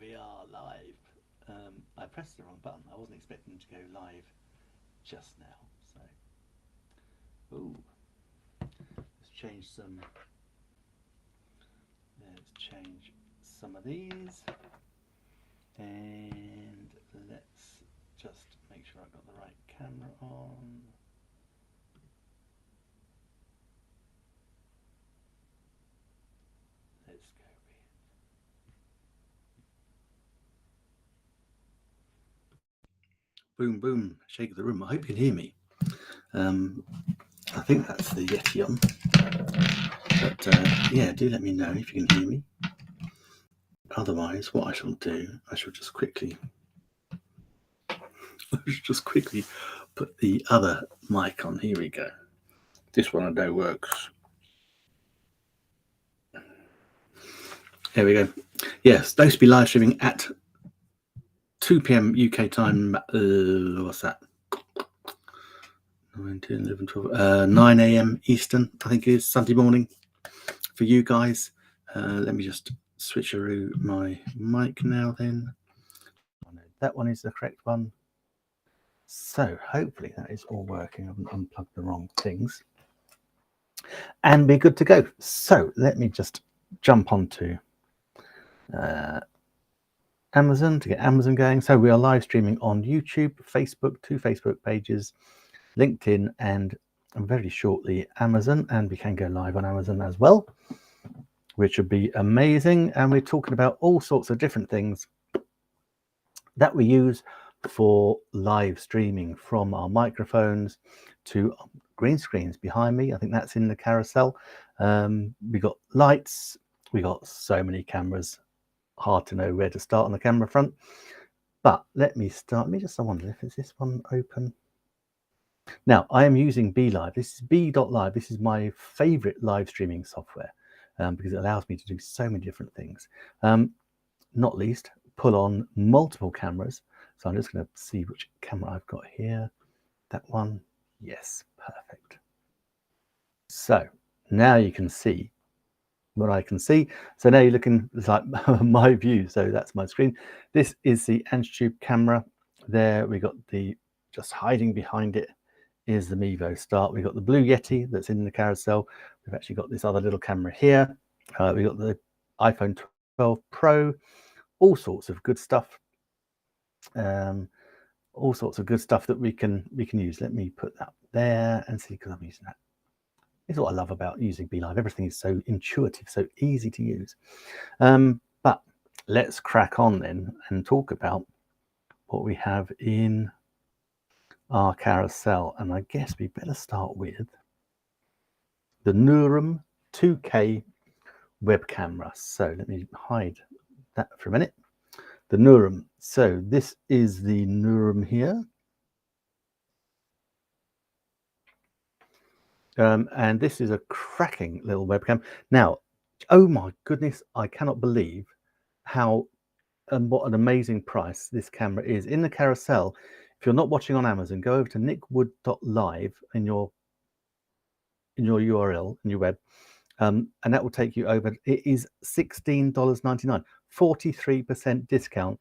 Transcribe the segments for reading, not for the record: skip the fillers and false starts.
we are live. I pressed the wrong button. I wasn't expecting to go live just now. So, ooh, let's change some. Let's change some of these, and let's just make sure I've got the right camera on. Let's go with boom, boom, shake of the room. I hope you can hear me. I think that's the Yeti on, but yeah, do let me know if you can hear me. Otherwise, what I shall do, I shall just quickly put the other mic on. Here we go. This one I know works. There we go. Yes, supposed to be live streaming at 2 p.m. UK time. What's that? 9, 10, 11, 12, 9 a.m. Eastern, I think it is, Sunday morning for you guys. Let me just switcheroo my mic now then. That one is the correct one. So hopefully that is all working. I haven't unplugged the wrong things. And we're good to go. So let me just jump onto Amazon to get Amazon going. So we are live streaming on YouTube, Facebook, 2 Facebook pages, LinkedIn, and very shortly Amazon. And we can go live on Amazon as well, which would be amazing. And we're talking about all sorts of different things that we use for live streaming, from our microphones to green screens behind me. I think that's in the carousel. We got lights. We got so many cameras. Hard to know where to start on the camera front. But let me start. I wonder if it's this one open. Now, I am using BeLive. This is B.live. This is my favorite live streaming software because it allows me to do so many different things. Not least, pull on multiple cameras. So I'm just going to see which camera I've got here. That one. Yes, perfect. So now you can see what I can see. So now you're looking like my view. So that's my screen. This is the Antitube camera. There we got the, just hiding behind it is the Mevo Start. We've got the Blue Yeti that's in the carousel. We've actually got this other little camera here. We've got the iPhone 12 Pro, all sorts of good stuff. All sorts of good stuff that we can use. Let me put that there and see, because I'm using that. This is what I love about using BeLive. Everything is so intuitive, so easy to use. But let's crack on then and talk about what we have in our carousel. And I guess we better start with the Nurum 2K web camera. So let me hide that for a minute. The Nurum. So this is the Nurum here. And this is a cracking little webcam. Now, oh my goodness, I cannot believe how what an amazing price this camera is. In the carousel, if you're not watching on Amazon, go over to nickwood.live in your URL, in your web, and that will take you over. It is $16.99, 43% discount.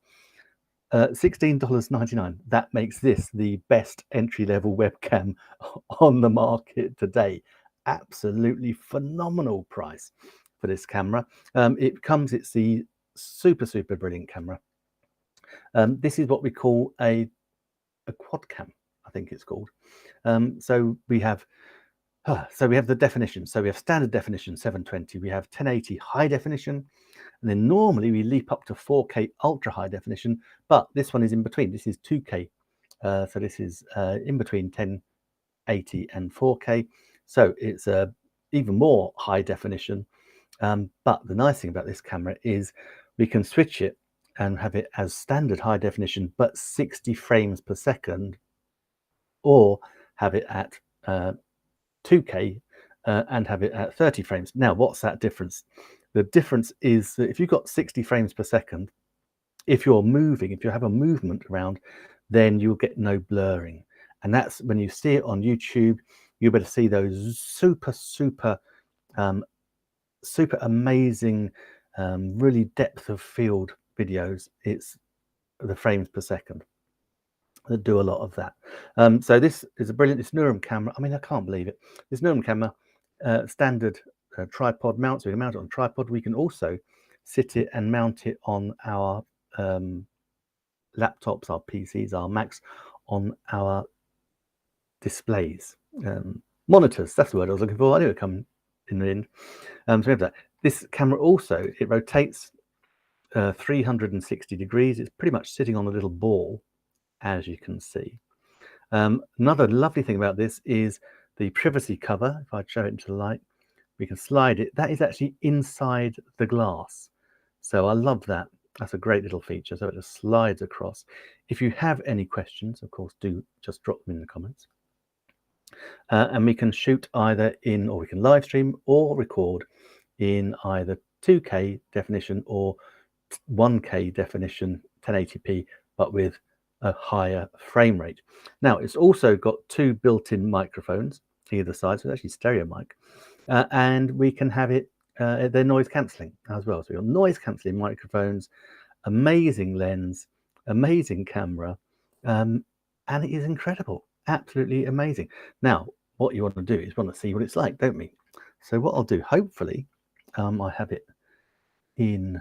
$16.99. That makes this the best entry-level webcam on the market today. Absolutely phenomenal price for this camera. It's the super brilliant camera. This is what we call a quad cam, I think it's called. So we have the definition. So we have standard definition 720. We have 1080 high definition. And then normally we leap up to 4K ultra high definition, but this one is in between. This is 2K. So this is in between 1080 and 4K. So it's even more high definition. But the nice thing about this camera is we can switch it and have it as standard high definition, but 60 frames per second, or have it at 2K and have it at 30 frames. Now, what's that difference? The difference is that if you've got 60 frames per second, if you're moving, if you have a movement around, then you'll get no blurring. And that's when you see it on YouTube, you'll be able to see those super amazing, really depth of field videos, it's the frames per second that do a lot of that. So this is a brilliant, this Nurum camera. I mean, I can't believe it. This Nurum camera, standard tripod mount, so we can mount it on a tripod. We can also sit it and mount it on our laptops, our PCs, our Macs, on our displays, monitors. That's the word I was looking for. I knew it would come in the end. So we have that. This camera also, it rotates 360 degrees. It's pretty much sitting on a little ball, as you can see. Another lovely thing about this is the privacy cover. If I show it into the light, we can slide it. That is actually inside the glass. So I love that. That's a great little feature. So it just slides across. If you have any questions, of course, do just drop them in the comments. And we can shoot either in, or we can live stream or record in either 2K definition or 1K definition, 1080p, but with a higher frame rate. Now, it's also got two built-in microphones either side, so it's actually stereo mic, and we can have it, they're noise cancelling as well. So you've got noise cancelling microphones, amazing lens, amazing camera, and it is incredible, absolutely amazing. Now, what you want to do is want to see what it's like, don't we? So what I'll do, hopefully, I have it in,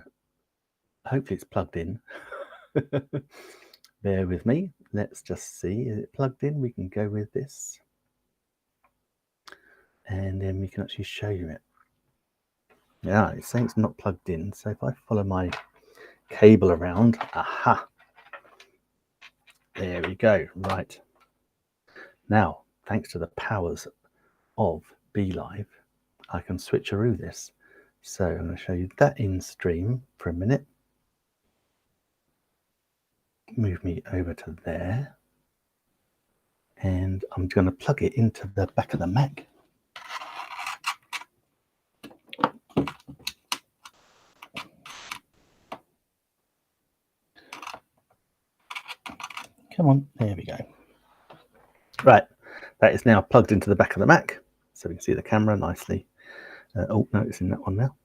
hopefully it's plugged in. Bear with me. Let's just see. Is it plugged in? We can go with this. And then we can actually show you it. Yeah, it's saying it's not plugged in. So if I follow my cable around, aha. There we go. Right. Now, thanks to the powers of BeLive, I can switcheroo this. So I'm going to show you that in stream for a minute. Move me over to there. And I'm going to plug it into the back of the Mac. Come on, there we go. Right, that is now plugged into the back of the Mac, so we can see the camera nicely. Oh, no, it's in that one now.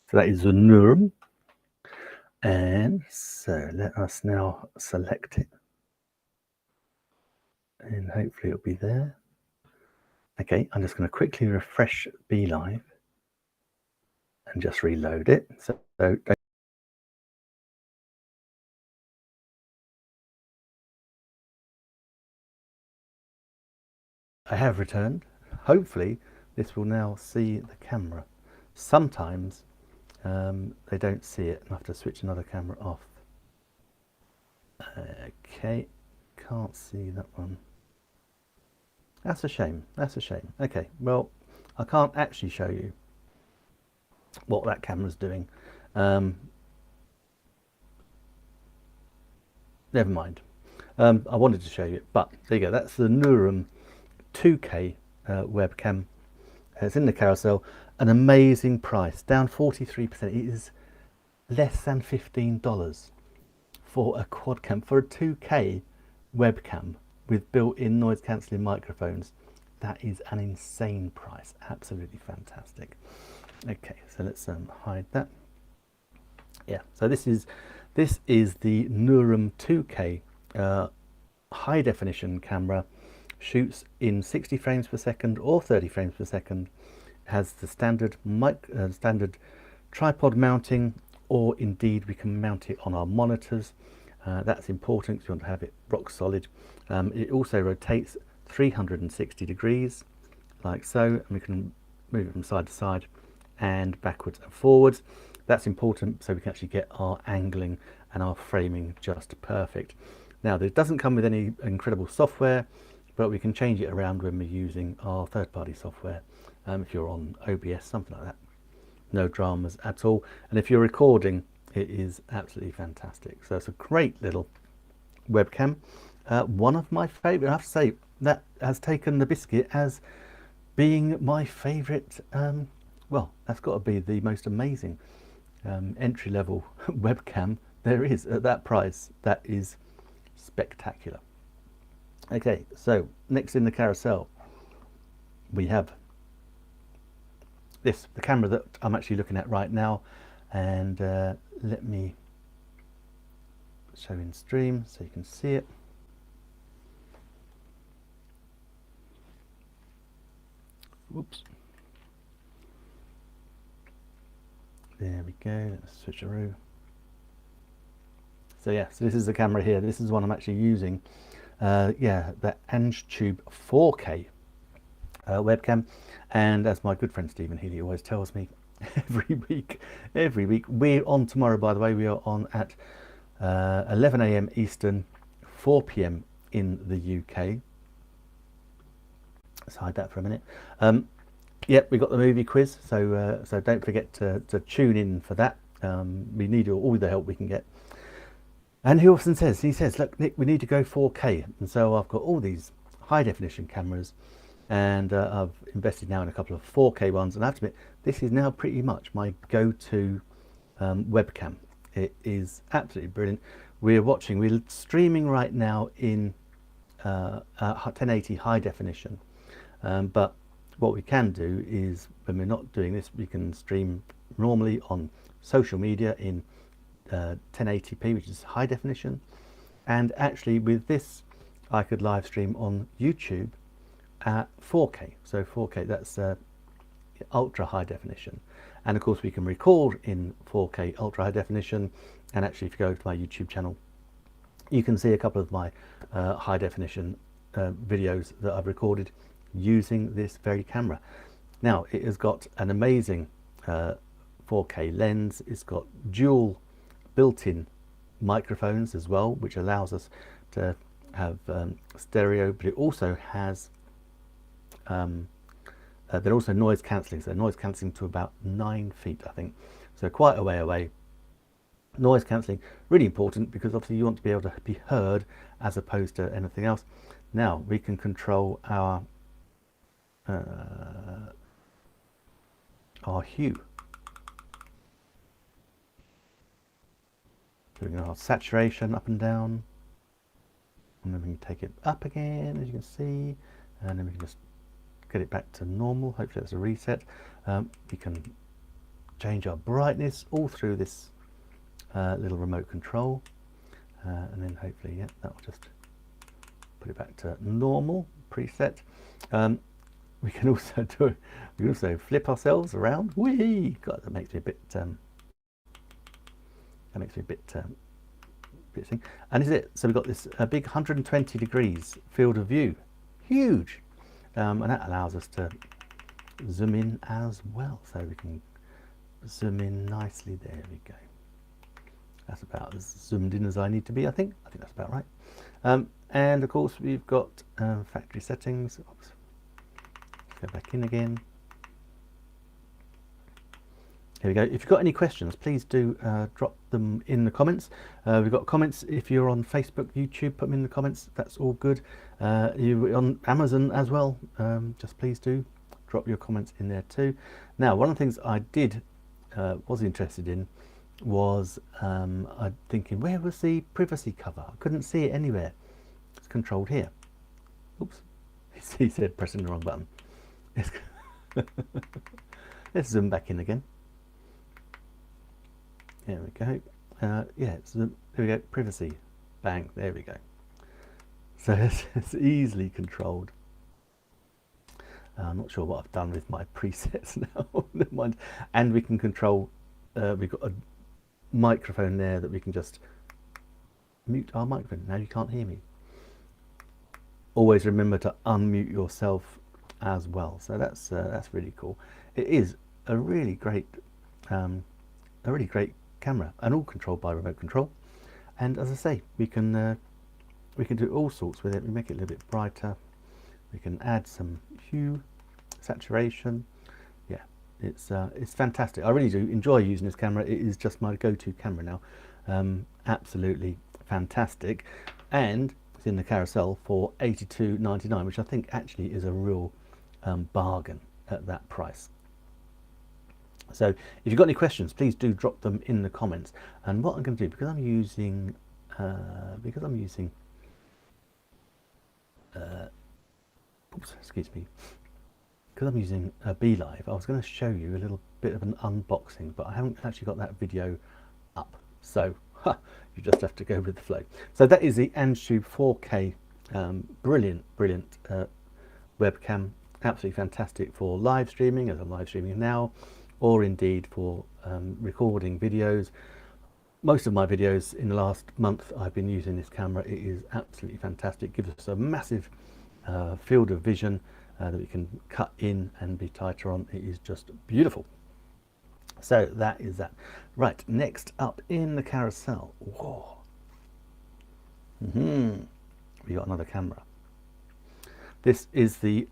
So that is the Nurum. And so let us now select it. And hopefully it'll be there. Okay, I'm just going to quickly refresh BeLive and just reload it. So I have returned. Hopefully this will now see the camera. Sometimes they don't see it, and I have to switch another camera off. Okay, can't see that one. That's a shame. That's a shame. Okay, well, I can't actually show you what that camera's doing. Never mind. I wanted to show you it, but there you go. That's the Nurum 2K webcam. It's in the carousel. An amazing price, down 43%. It is less than $15 for a quad cam, for a 2K webcam with built-in noise cancelling microphones. That is an insane price. Absolutely fantastic. Okay, so let's hide that. Yeah, so this is the Nurum 2K high definition camera. Shoots in 60 frames per second or 30 frames per second. Has the standard standard tripod mounting, or indeed we can mount it on our monitors. That's important because you want to have it rock solid. It also rotates 360 degrees like so, and we can move it from side to side and backwards and forwards. That's important so we can actually get our angling and our framing just perfect. Now, this doesn't come with any incredible software, but we can change it around when we're using our third-party software. If you're on OBS, something like that, no dramas at all. And if you're recording, it is absolutely fantastic. So it's a great little webcam. One of my favorite, I have to say, that has taken the biscuit as being my favorite. Well, that's got to be the most amazing entry-level webcam there is at that price. That is spectacular. Okay, so next in the carousel we have this, the camera that I'm actually looking at right now, and let me show in stream so you can see it. Whoops. There we go. Let's switch around. So yeah, so this is the camera here. This is one I'm actually using. Yeah, the AngTube 4K webcam, and as my good friend Stephen Healy always tells me, every week we're on tomorrow. By the way, we are on at 11 a.m. Eastern, 4 p.m. in the UK. Let's hide that for a minute. Yep, we got the movie quiz, so so don't forget to tune in for that. We need all the help we can get. And he often says, look, Nick, we need to go 4K. And so I've got all these high definition cameras, and I've invested now in a couple of 4K ones. And I have to admit, this is now pretty much my go-to webcam. It is absolutely brilliant. We're streaming right now in 1080 high definition. But what we can do is, when we're not doing this, we can stream normally on social media in 1080p, which is high definition. And actually with this I could live stream on YouTube at 4K. So 4K, that's ultra high definition. And of course we can record in 4K ultra high definition. And actually, if you go to my YouTube channel, you can see a couple of my high definition videos that I've recorded using this very camera. Now, it has got an amazing 4K lens. It's got dual built-in microphones as well, which allows us to have stereo, but it also has they're also noise cancelling, so noise cancelling to about 9 feet, I think, so quite a way away. Noise cancelling, really important, because obviously you want to be able to be heard as opposed to anything else. Now we can control our hue. Doing our saturation up and down, and then we can take it up again, as you can see, and then we can just get it back to normal. Hopefully that's a reset. We can change our brightness all through this little remote control, and then hopefully, yeah, that will just put it back to normal preset. We can also flip ourselves around. Whee! God, that makes me a bit bit thing. And is it, so we've got this big 120 degrees field of view, huge, and that allows us to zoom in as well, so we can zoom in nicely. There we go. That's about as zoomed in as I need to be. I think that's about right. And of course we've got factory settings. Oops. Let's go back in again. Here we go. If you've got any questions, please do drop them in the comments. We've got comments. If you're on Facebook, YouTube, put them in the comments. That's all good. You're on Amazon as well. Just please do drop your comments in there too. Now, one of the things I was interested in was I'm thinking, where was the privacy cover? I couldn't see it anywhere. It's controlled here. Oops. He said pressing the wrong button. Let's zoom back in again. There we go. Yeah, there we go. Privacy. Bang. There we go. So it's easily controlled. I'm not sure what I've done with my presets now. Never mind. And we can control. We've got a microphone there that we can just mute our microphone. Now you can't hear me. Always remember to unmute yourself as well. So that's really cool. It is a really great camera, and all controlled by remote control. And as I say, we can do all sorts with it. We make it a little bit brighter. We can add some hue, saturation. Yeah, it's fantastic. I really do enjoy using this camera. It is just my go-to camera now. Absolutely fantastic. And it's in the carousel for $82.99, which I think actually is a real bargain at that price. So if you've got any questions, please do drop them in the comments. And what I'm going to do, because I'm using oops, excuse me, because I'm using BeLive, I was going to show you a little bit of an unboxing, but I haven't actually got that video up. So you just have to go with the flow. So that is the Anstube 4K, brilliant webcam, absolutely fantastic for live streaming, as I'm live streaming now, or indeed for recording videos. Most of my videos in the last month I've been using this camera. It is absolutely fantastic. It gives us a massive field of vision that we can cut in and be tighter on. It is just beautiful. So that is that. Right, next up in the carousel. Whoa. We got another camera. This is the,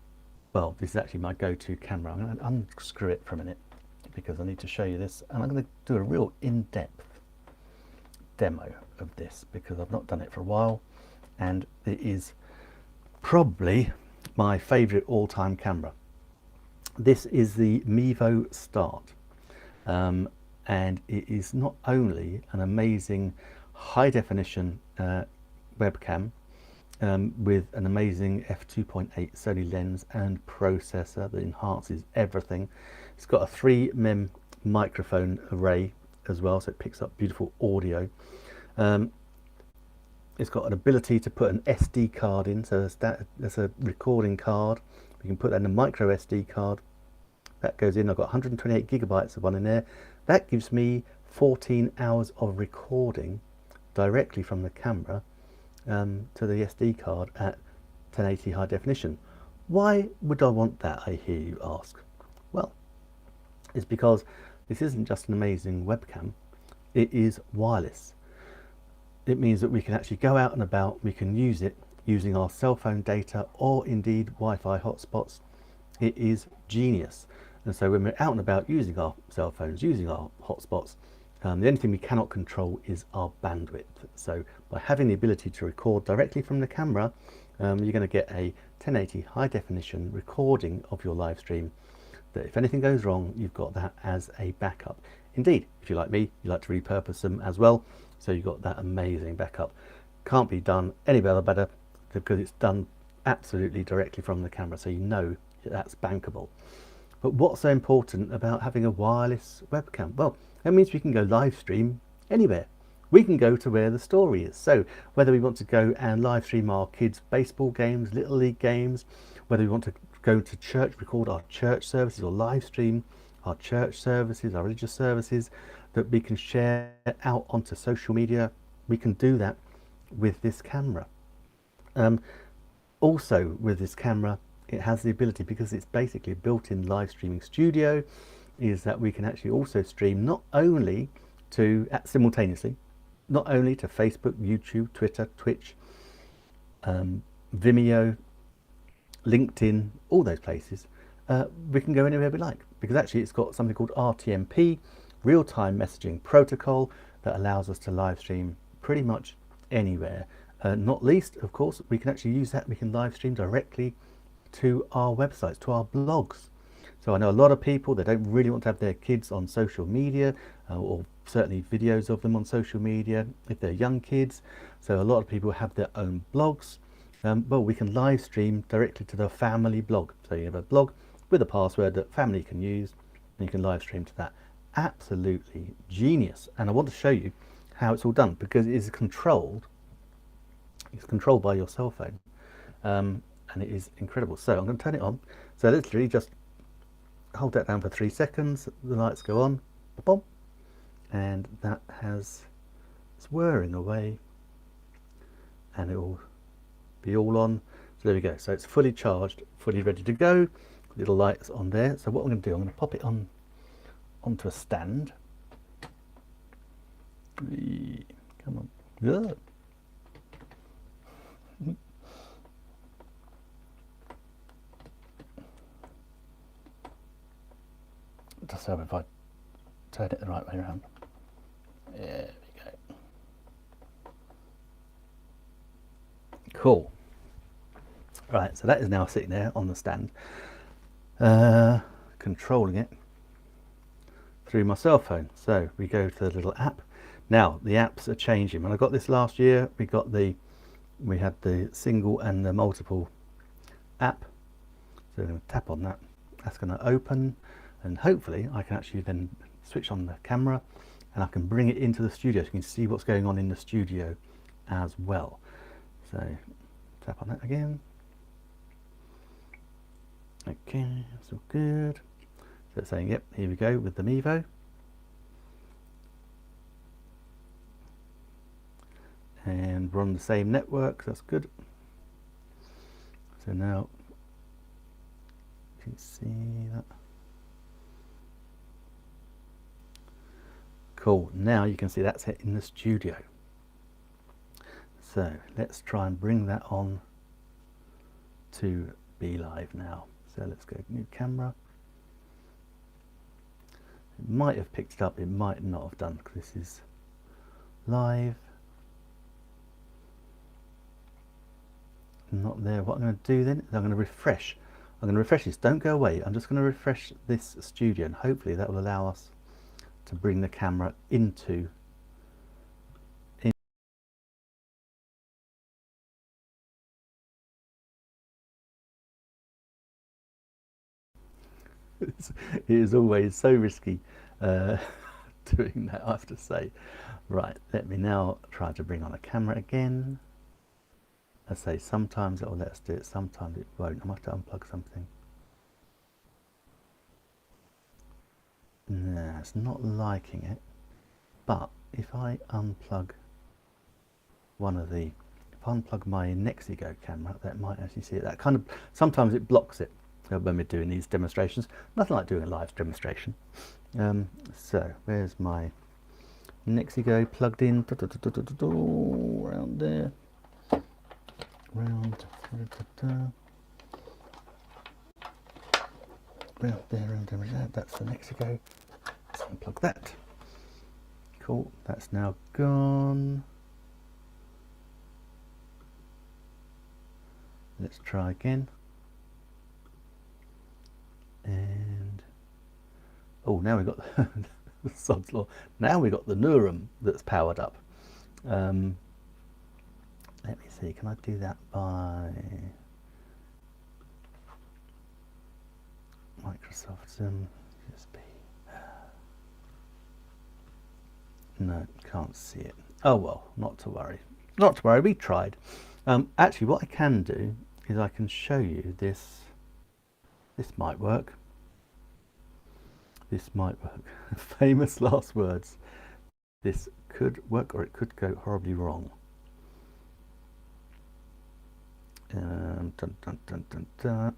well, this is actually my go-to camera. I'm going to unscrew it for a minute because I need to show you this, and I'm going to do a real in-depth demo of this because I've not done it for a while, and it is probably my favorite all-time camera. This is the Mevo Start, and it is not only an amazing high-definition webcam with an amazing f2.8 Sony lens and processor that enhances everything. It's got a 3mm microphone array as well, so it picks up beautiful audio. It's got an ability to put an SD card in, so that's a recording card. We can put that in a micro SD card. That goes in. I've got 128 gigabytes of one in there. That gives me 14 hours of recording directly from the camera to the SD card at 1080 high definition. Why would I want that, I hear you ask? Well, it's because this isn't just an amazing webcam, it is wireless. It means that we can actually go out and about, we can use it using our cell phone data or indeed Wi-Fi hotspots. It is genius. And so when we're out and about using our cell phones, using our hotspots, the only thing we cannot control is our bandwidth. So by having the ability to record directly from the camera, you're going to get a 1080 high definition recording of your live stream, that if anything goes wrong, you've got that as a backup. Indeed, if you're like me, you like to repurpose them as well, so you've got that amazing backup. Can't be done any better because it's done absolutely directly from the camera, so you know that's bankable. But what's so important about having a wireless webcam? Well, that means we can go live stream anywhere. We can go to where the story is. So whether we want to go and live stream our kids' baseball games, little league games, whether we want to go to church, record our church services, or live stream our church services, our religious services that we can share out onto social media, we can do that with this camera. Also with this camera, it has the ability, because it's basically a built-in live streaming studio, is that we can actually also stream not only to simultaneously, not only to Facebook, YouTube, Twitter, Twitch, Vimeo, LinkedIn, all those places. We can go anywhere we like, because actually it's got something called RTMP, real-time messaging protocol, that allows us to live stream pretty much anywhere. Not least, of course, we can actually use that. We can live stream directly to our websites, to our blogs. So I know a lot of people, they don't really want to have their kids on social media, or certainly videos of them on social media if they're young kids. So a lot of people have their own blogs. Well, we can live stream directly to the family blog. So you have a blog with a password that family can use, and you can live stream to that. Absolutely genius. And I want to show you how it's all done, because it is controlled. It's controlled by your cell phone, and it is incredible. So I'm going to turn it on. So literally just hold that down for 3 seconds. The lights go on, boom, and that has, it's whirring away, and it will be all on. So there we go. So it's fully charged, fully ready to go. Little lights on there. So what I'm going to do, I'm going to pop it on onto a stand. Come on. Yeah. Just so if I turn it the right way around. There we go. Cool. Right, so that is now sitting there on the stand, controlling it through my cell phone. So we go to the little app. Now the apps are changing. When I got this last year, we had the single and the multiple app. So I'm going to tap on that. That's going to open, and hopefully I can actually then switch on the camera. and I can bring it into the studio so you can see what's going on in the studio as well. So tap on that again. Okay, that's all good. So it's saying, yep, here we go with the Mevo. And we're on the same network, so that's good. So now you can see that. Cool, now you can see that's it in the studio. So let's try and bring that on to Be Live now. So let's go new camera. It might have picked it up, it might not have done, because this is live. Not there. What I'm going to do then is I'm going to refresh. I'm going to refresh this. Don't go away. I'm just going to refresh this studio, and hopefully that will allow us to bring the camera into it is always so risky doing that, I have to say. Right, let me now try to bring on a camera again. I say sometimes it will let us do it, sometimes it won't. I might have to unplug something. No, it's not liking it. But if I unplug one of the, if I unplug my Nexigo camera, that might actually see it. That kind of, sometimes it blocks it when we're doing these demonstrations. Nothing like doing a live demonstration. So where's my Nexigo plugged in? Around there. Round there, that's the Nexigo. Let's unplug that. Cool, that's now gone. Let's try again. And oh, now we've got the sod's law. Now we've got the Neuron that's powered up. Let me see, can I do that by Microsoft USB? No, can't see it. Oh well, not to worry. Not to worry, we tried. Actually, what I can do is I can show you this. This might work. This might work. Famous last words. This could work or it could go horribly wrong. Dun, dun, dun, dun, dun.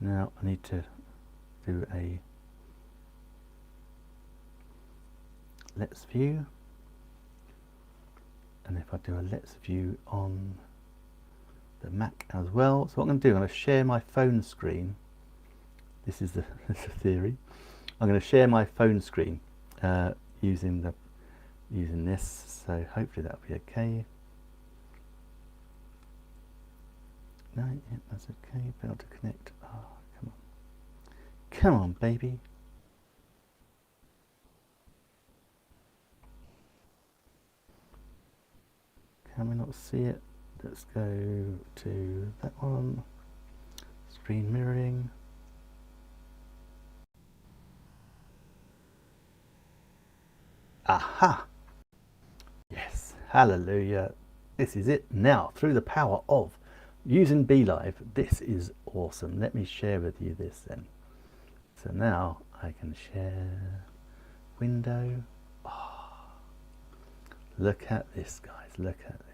Now I need to do a Let's View, and if I do a Let's View on the Mac as well, so what I'm going to do, I'm going to share my phone screen. This is the theory. I'm going to share my phone screen using this, so hopefully that'll be okay. No, yeah, that's okay. Be able to connect. Oh, come on. Come on, baby. Can we not see it? Let's go to that one. Screen mirroring. Aha! Yes, hallelujah. This is it now, through the power of using BeLive. This is awesome. Let me share with you this then. So now I can share window. Oh, look at this, guys. Look at this.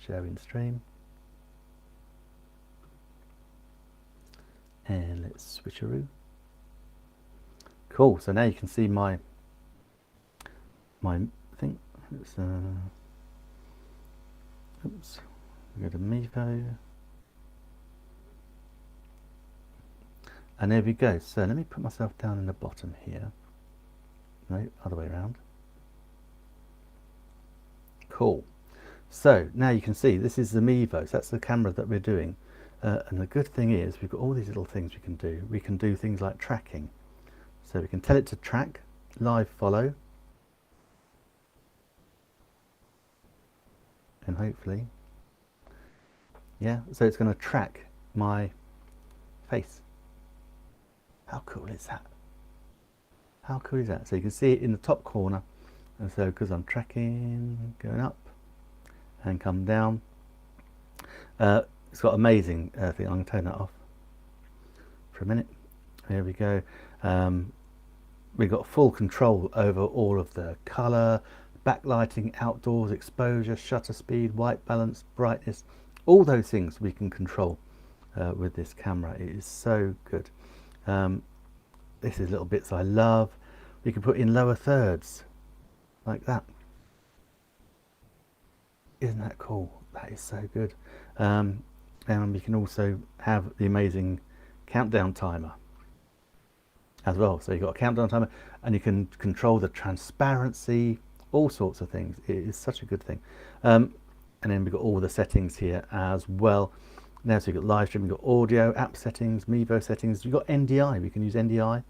Sharing stream. And let's switcheroo. Cool. So now you can see my thing. Let's oops. We go to Mevo. And there we go. So let me put myself down in the bottom here. No, other way around. Cool. So now you can see this is the Mevo. So that's the camera that we're doing. And the good thing is we've got all these little things we can do. We can do things like tracking. So we can tell it to track, live follow. And hopefully, yeah, so it's going to track my face. How cool is that? How cool is that? So you can see it in the top corner, and so because I'm tracking, going up and come down, it's got amazing thing. I'm going to turn that off for a minute. There we go. We've got full control over all of the color, backlighting, outdoors, exposure, shutter speed, white balance, brightness, all those things we can control with this camera. It is so good. This is little bits I love. We can put in lower thirds like that. Isn't that cool? That is so good. And we can also have the amazing countdown timer as well. So you've got a countdown timer, and you can control the transparency, all sorts of things. It is such a good thing. And then we've got all the settings here as well. Now, so you've got live stream, you've got audio, app settings, Mevo settings. You've got NDI. We can use NDI,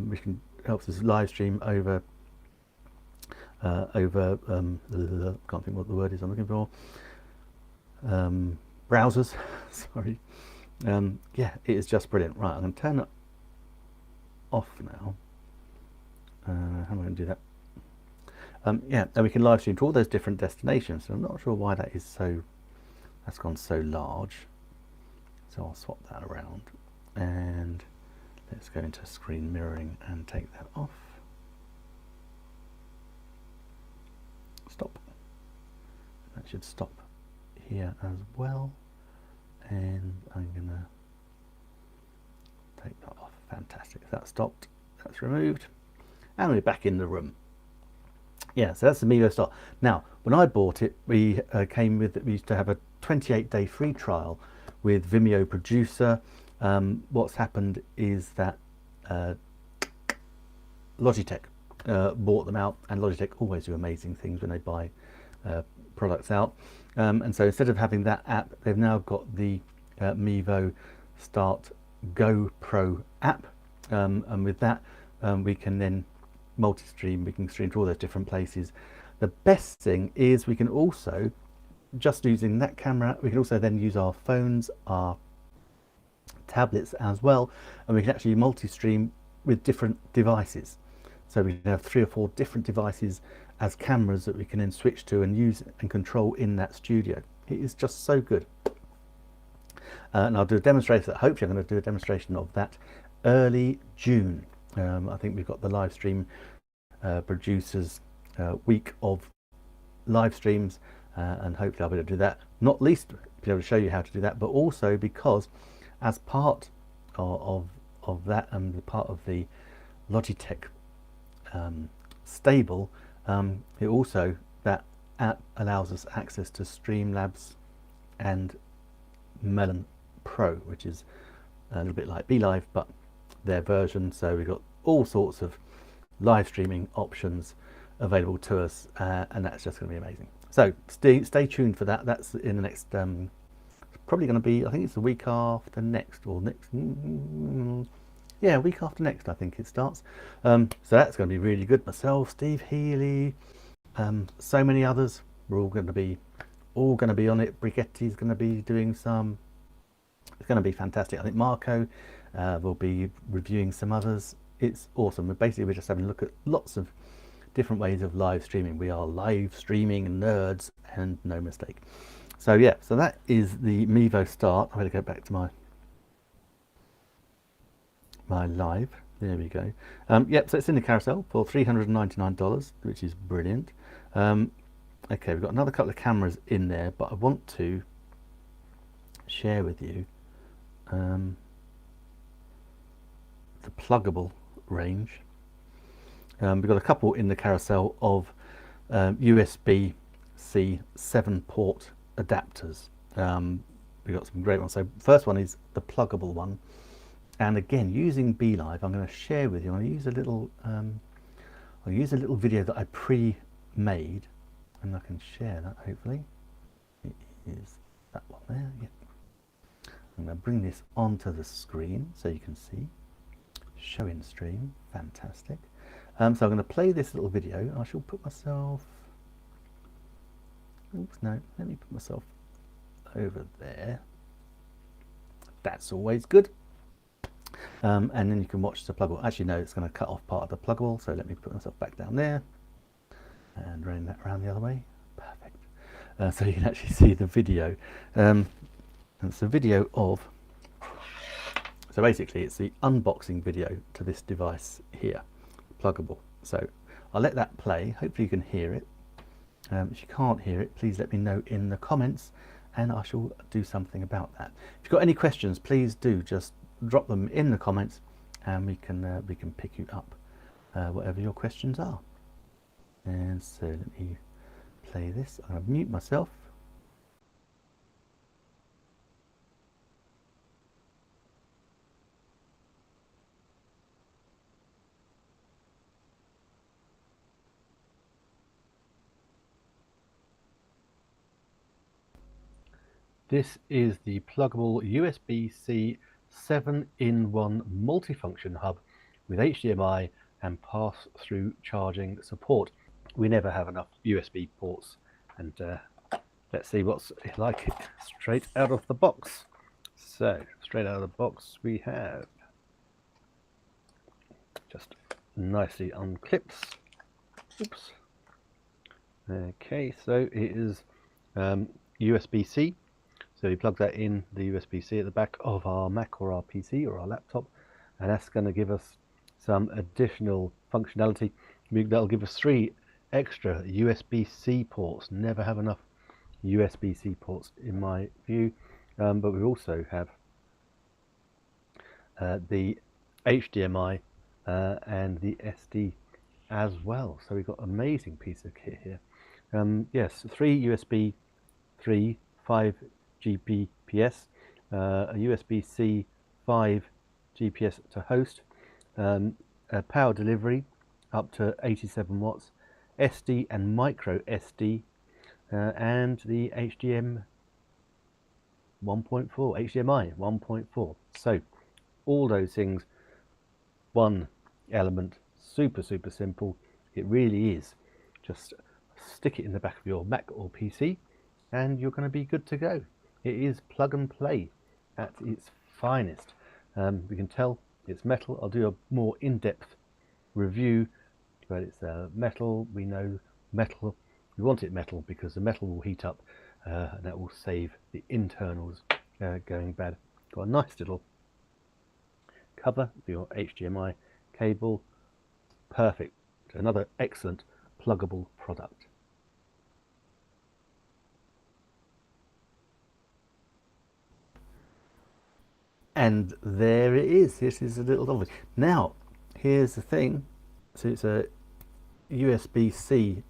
which helps us live stream over can't think what the word is I'm looking for. Browsers. Sorry. Yeah, it is just brilliant. Right, I'm going to turn it off now. How am I going to do that? Yeah, and we can live stream to all those different destinations. So I'm not sure why that is so. That's gone so large. So I'll swap that around, and let's go into screen mirroring and take that off. Stop. That should stop here as well, and I'm gonna take that off. Fantastic. That stopped. That's removed, and we're back in the room. Yeah, so that's the Mevo Start. Now, when I bought it, we came with. We used to have a 28-day free trial with Vimeo Producer. What's happened is that Logitech bought them out, and Logitech always do amazing things when they buy products out. And so instead of having that app, they've now got the Mevo Start Go Pro app, and with that we can then multi-stream. We can stream to all those different places. The best thing is we can also, just using that camera, we can also then use our phones, our tablets as well, and we can actually multi-stream with different devices. So we can have 3 or 4 different devices as cameras that we can then switch to and use and control in that studio. It is just so good. And I'll do a demonstration. Hopefully I'm going to do a demonstration of that early June. I think we've got the live stream producers week of live streams, and hopefully I'll be able to do that. Not least be able to show you how to do that, but also because as part of that and the part of the Logitech stable, it also, that app allows us access to Streamlabs and Melon Pro, which is a little bit like BeLive, but their version. So we've got all sorts of live streaming options available to us, and that's just going to be amazing. So stay tuned for that. That's in the next probably going to be, I think it's the week after next, or next, yeah, week after next I think it starts. So that's going to be really good. Myself, Steve Healy, so many others, we're all going to be on it. Brighetti's going to be doing some. It's going to be fantastic. I think Marco will be reviewing some others. It's awesome. We're just having a look at lots of different ways of live streaming. We are live streaming nerds, and no mistake. So yeah, so that is the Mevo Start. I'm going to go back to my live. There we go. Yep, so it's in the carousel for $399, which is brilliant. Okay, we've got another couple of cameras in there, but I want to share with you the pluggable range. We've got a couple in the carousel of USB-C 7-port adapters. We've got some great ones. So first one is the pluggable one, and again, using BeLive, I'm going to share with you. I'm going to use a little I'll use a little video that I pre-made, and I can share that hopefully. It is that one there. Yep. I'm going to bring this onto the screen so you can see. Show in stream. Fantastic. So I'm going to play this little video. I shall put myself, oops, no, let me put myself over there. That's always good. and then you can watch the pluggable. Actually, no, it's going to cut off part of the pluggable, so let me put myself back down there and running that around the other way. Perfect. So you can actually see the video. And it's a video of, so basically it's the unboxing video to this device here, pluggable. So I'll let that play. Hopefully you can hear it. If you can't hear it, please let me know in the comments and I shall do something about that. If you've got any questions, please do just drop them in the comments and we can pick you up whatever your questions are. And so let me play this. I'm going to mute myself. This is the pluggable USB-C 7-in-1 multifunction hub with HDMI and pass-through charging support. We never have enough USB ports, and let's see what's like it straight out of the box. So straight out of the box we have, just nicely unclips. Oops. Okay, so it is USB-C. So we plug that in the USB-C at the back of our Mac or our PC or our laptop, and that's going to give us some additional functionality. That'll give us 3 extra USB-C ports. Never have enough USB-C ports in my view, but we also have the HDMI and the SD as well. So we've got an amazing piece of kit here. Yes, 3 USB 3, 5 Gbps, a USB-C 5 GPS to host, a power delivery up to 87 watts, SD and micro SD, and the HDMI 1.4. So all those things, one element, super simple. It really is. Just stick it in the back of your Mac or PC and you're going to be good to go. It is plug and play at its finest. We can tell it's metal. I'll do a more in-depth review, but it's metal. We know metal. We want it metal because the metal will heat up and that will save the internals going bad. Got a nice little cover for your HDMI cable. Perfect. Another excellent pluggable product. And there it is. This is a little obvious. Now, here's the thing. So it's a USB-C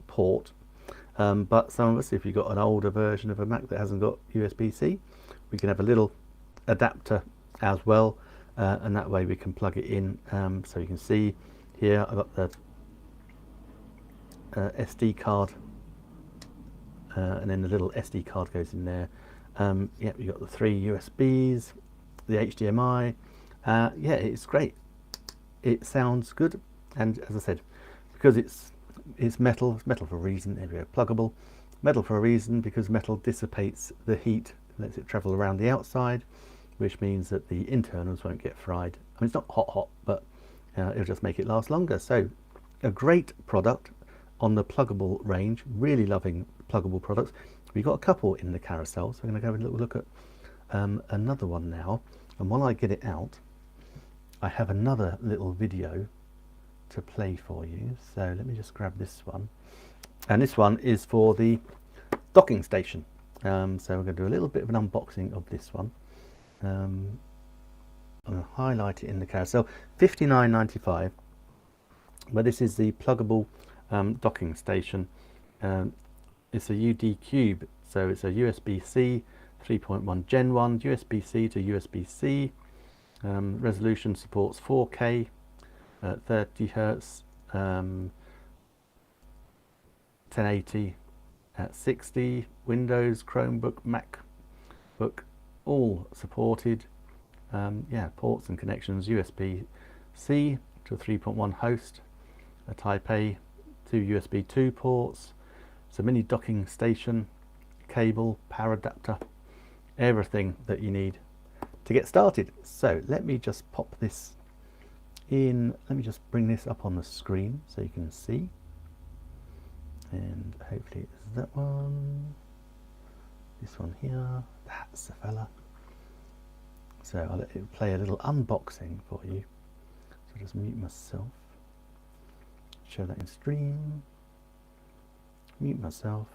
port, but some of us, if you've got an older version of a Mac that hasn't got USB-C, we can have a little adapter as well, and that way we can plug it in. So you can see here I've got the SD card, and then the little SD card goes in there. Yeah, you've got the 3 USBs, the HDMI. Yeah, it's great. It sounds good, and as I said, because it's metal for a reason. There we go, pluggable. Metal for a reason because metal dissipates the heat, lets it travel around the outside, which means that the internals won't get fried. I mean, it's not hot, but it'll just make it last longer. So a great product on the pluggable range. Really loving pluggable products. We've got a couple in the carousel, so we're going to go and look at another one now. And while I get it out, I have another little video to play for you. So let me just grab this one. And this one is for the docking station. So we're going to do a little bit of an unboxing of this one. I'm going to highlight it in the carousel. $59.95. But this is the pluggable docking station. It's a UD Cube, so it's a USB-C 3.1 Gen 1, USB-C to USB-C. Resolution supports 4K, 30 Hertz, 1080 at 60. Windows, Chromebook, MacBook, all supported. Yeah, ports and connections: USB-C to a 3.1 host, a Type A, 2 USB 2 ports. It's a mini docking station, cable, power adapter, everything that you need to get started. So let me just pop this in. Let me just bring this up on the screen so you can see. And hopefully it's that one. This one here. That's the fella. So I'll let it play a little unboxing for you. So just mute myself. Show that in stream. Mute myself.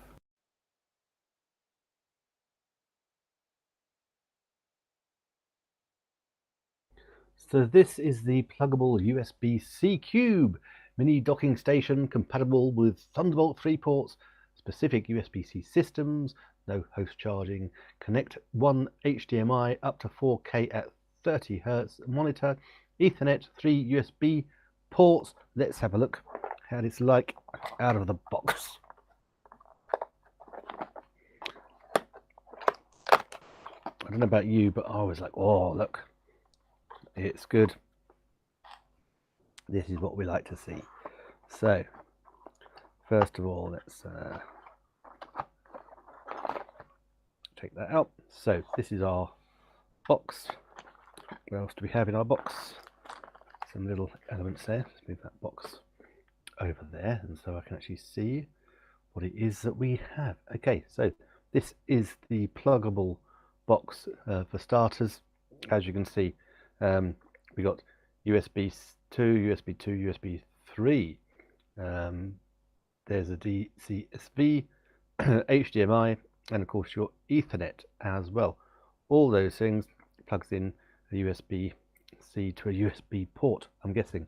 So this is the pluggable USB-C Cube mini docking station compatible with Thunderbolt 3 ports, specific USB-C systems, no host charging, connect one HDMI up to 4K at 30 Hz monitor, Ethernet, 3 USB ports. Let's have a look how it's like out of the box. I don't know about you, but I was like, oh, look, it's good. This is what we like to see. So, first of all, let's take that out. So, this is our box. What else do we have in our box? Some little elements there. Let's move that box over there, and so I can actually see what it is that we have. Okay, so this is the pluggable box for starters. As you can see, we got USB 2, USB 2, USB 3. There's a DCSV, HDMI, and of course your Ethernet as well. All those things plugs in a USB-C to a USB port, I'm guessing.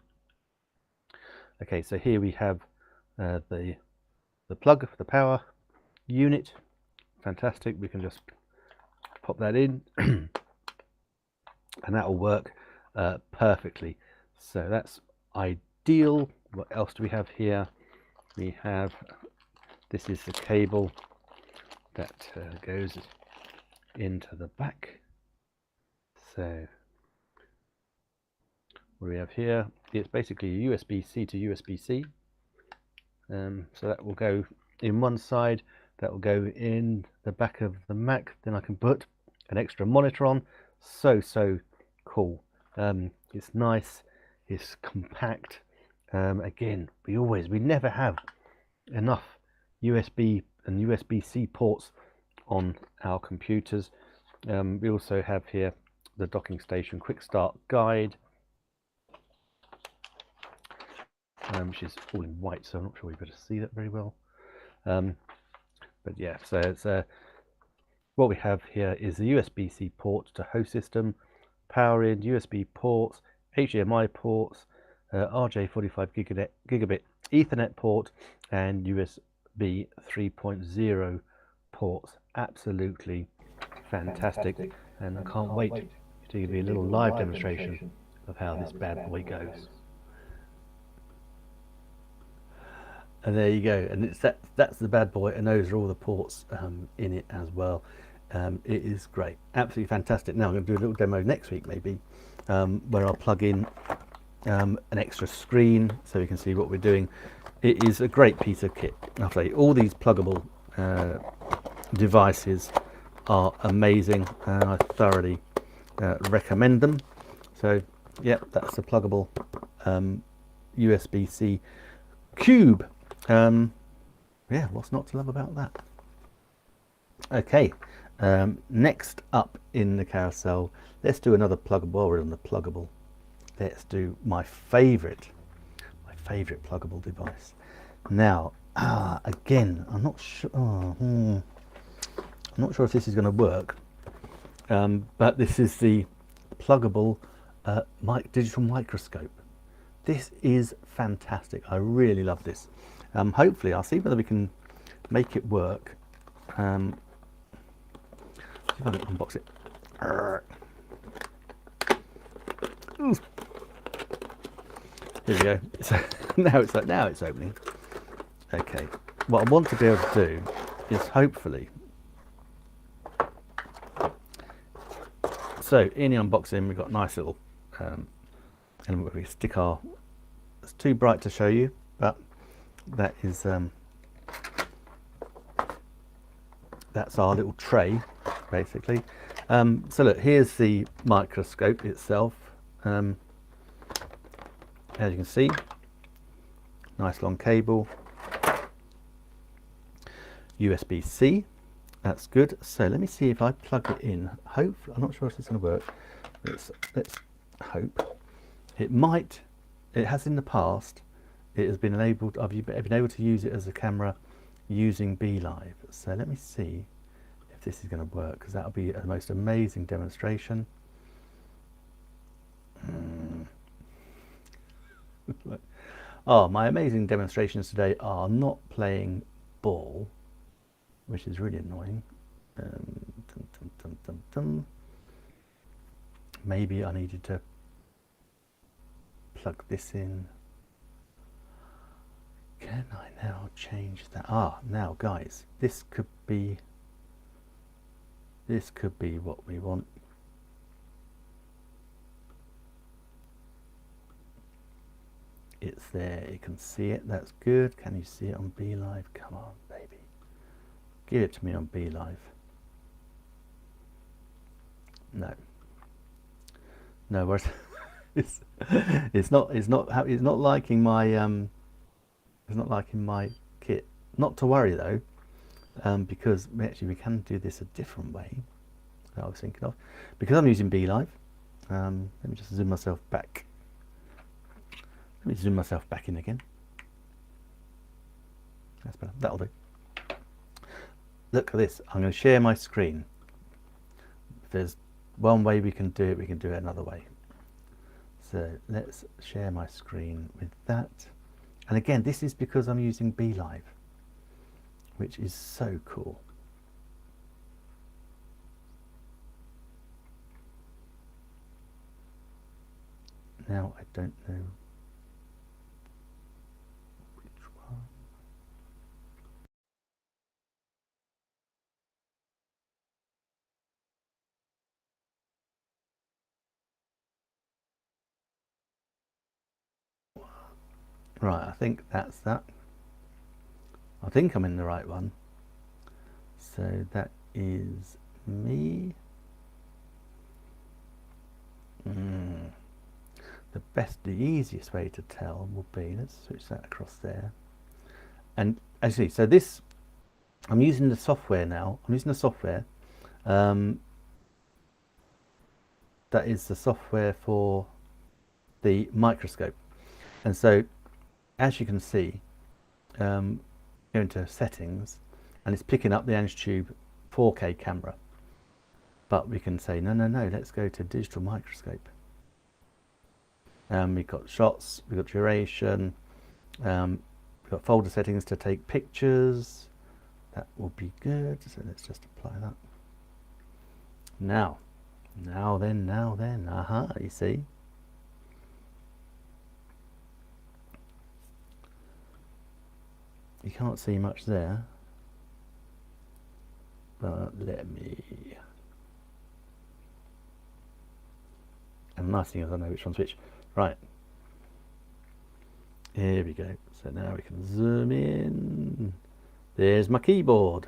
Okay, so here we have the plug for the power unit. Fantastic. We can just pop that in and that will work perfectly. So that's ideal. What else do we have here? We have, this is the cable that goes into the back. So what we have here, it's basically a USB-C to USB-C. So that will go in one side, that will go in the back of the Mac. Then I can put an extra monitor on. So cool. It's nice, it's compact. Again, we never have enough USB and USB-C ports on our computers. We also have here the docking station quick start guide, which is all in white, so I'm not sure you better see that very well. But yeah, so it's what we have here is the USB-C port to host system, power in, USB ports, HDMI ports, RJ45 gigabit Ethernet port, and USB 3.0 ports. Absolutely fantastic, and I can't wait to give you a little live demonstration of how this bad boy goes. And there you go, and that's the bad boy, and those are all the ports in it as well. It is great, absolutely fantastic. Now I'm going to do a little demo next week maybe, where I'll plug in an extra screen so you can see what we're doing. It is a great piece of kit. I'll say all these pluggable devices are amazing, and I thoroughly recommend them. So yep, that's the pluggable USB-C Cube. Yeah, what's not to love about that? Okay, next up in the carousel, let's do another pluggable. While we're on the pluggable, let's do my favorite pluggable device. Now, again, I'm not sure. I'm not sure if this is going to work, but this is the pluggable digital microscope. This is fantastic. I really love this. Hopefully, I'll see whether we can make it work. See if I can unbox it. Here we go. So now it's opening. Okay. What I want to be able to do is hopefully. So in the unboxing, we've got a nice little element where we stick our. It's too bright to show you, but that is that's our little tray basically, So look, here's the microscope itself. As you can see, nice long cable, USB-C. That's good. So let me see if I plug it in. Hopefully, I'm not sure if it's going to work. Let's hope. It might. It has in the past. It has been enabled. I've been able to use it as a camera using BeLive. So let me see if this is going to work, because that'll be the most amazing demonstration. Oh, my amazing demonstrations today are not playing ball, which is really annoying. Maybe I needed to plug this in. Can I now change that? Ah, now guys, this could be what we want. It's there, you can see it, that's good. Can you see it on BeLive? Come on, baby. Give it to me on BeLive. No. No, where's it's not liking my it's not liking my kit. Not to worry though, because we can do this a different way that I was thinking of. Because I'm using BeLive, let me just zoom myself back. Let me zoom myself back in again. That's better. That'll do. Look at this. I'm going to share my screen. If there's one way we can do it, we can do it another way. So let's share my screen with that. And again, this is because I'm using BeLive, which is so cool. Now I don't know which one. Right, I think that's that. I think I'm in the right one. So that is me. The easiest way to tell will be, let's switch that across there. And actually, so this, I'm using the software now. I'm using the software. That is the software for the microscope. And so, as you can see, go into settings, and it's picking up the AnsTube 4K camera. But we can say, no, let's go to digital microscope. We've got shots, we've got duration, we've got folder settings to take pictures. That will be good. So let's just apply that. Now then, aha, you see. You can't see much there, but let me. And the nice thing is I know which one's which. Right, here we go. So now we can zoom in. There's my keyboard.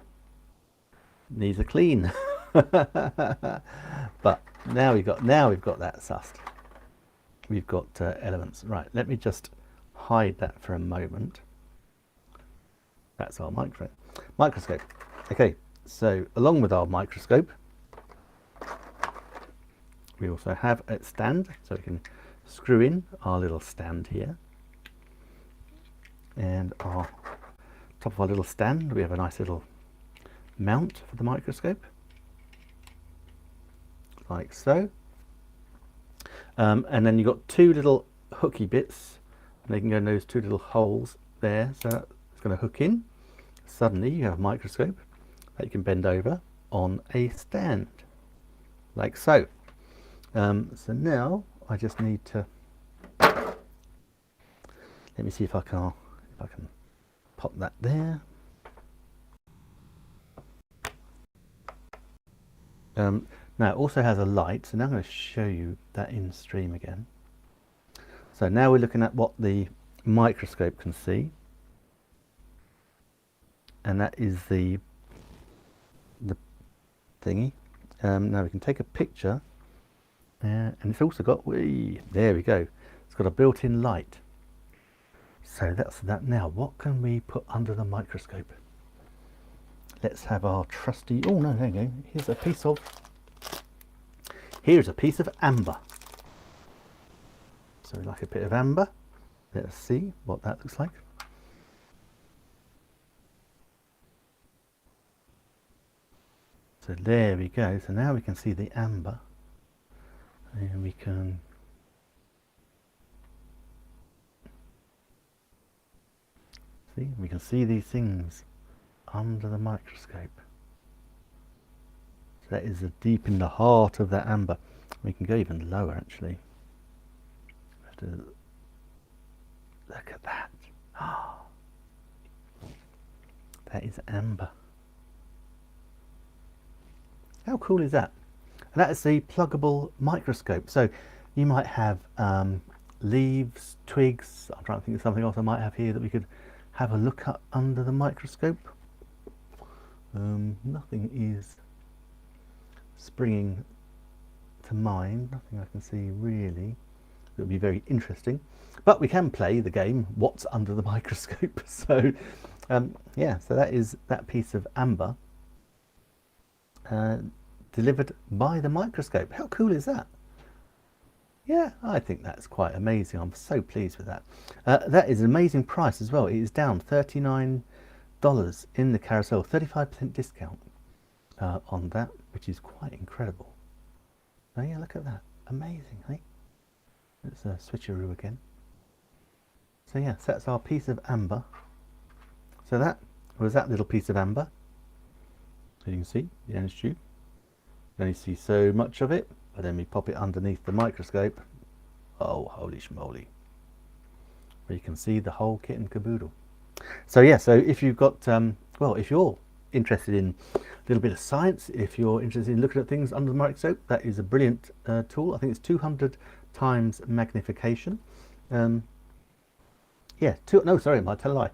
Needs a clean. But now we've got that sussed. We've got elements. Right, let me just hide that for a moment. That's our microscope. Okay, so along with our microscope, we also have a stand, so we can screw in our little stand here. And our top of our little stand, we have a nice little mount for the microscope, like so. And then you've got two little hooky bits, and they can go in those two little holes there, so it's going to hook in. Suddenly you have a microscope that you can bend over on a stand, like so. So now I just need to, let me see if I can pop that there. Now it also has a light, so now I'm going to show you that in stream again. So now we're looking at what the microscope can see, and that is the thingy, Now we can take a picture, and it's also got, there we go, it's got a built-in light. So that's that. Now what can we put under the microscope? Let's have our trusty, oh no, there you go, here's a piece of amber. So we like a bit of amber. Let's see what that looks like. So there we go. So now we can see the amber, and we can see these things under the microscope. So that is deep in the heart of that amber. We can go even lower actually. Look at that. Oh, that is amber. How cool is that? And that is the pluggable microscope. So you might have leaves, twigs. I'm trying to think of something else I might have here that we could have a look at under the microscope. Nothing is springing to mind. Nothing I can see really. It would be very interesting. But we can play the game What's Under the Microscope. So yeah, so that is that piece of amber delivered by the microscope. How cool is that? Yeah, I think that's quite amazing. I'm so pleased with that. That is an amazing price as well. It is down $39 in the carousel, 35% discount on that, which is quite incredible. Oh yeah, look at that. Amazing, hey? Let's switcheroo again. So yeah, so that's our piece of amber. So that was that little piece of amber. So you can see the end tube. You only see so much of it, but then we pop it underneath the microscope. Oh, holy schmoly. Where you can see the whole kit and caboodle. So yeah, so if you've got, well, if you're interested in a little bit of science, if you're interested in looking at things under the microscope, that is a brilliant tool. I think it's 200 times magnification. Yeah, no, sorry, I might tell a lie.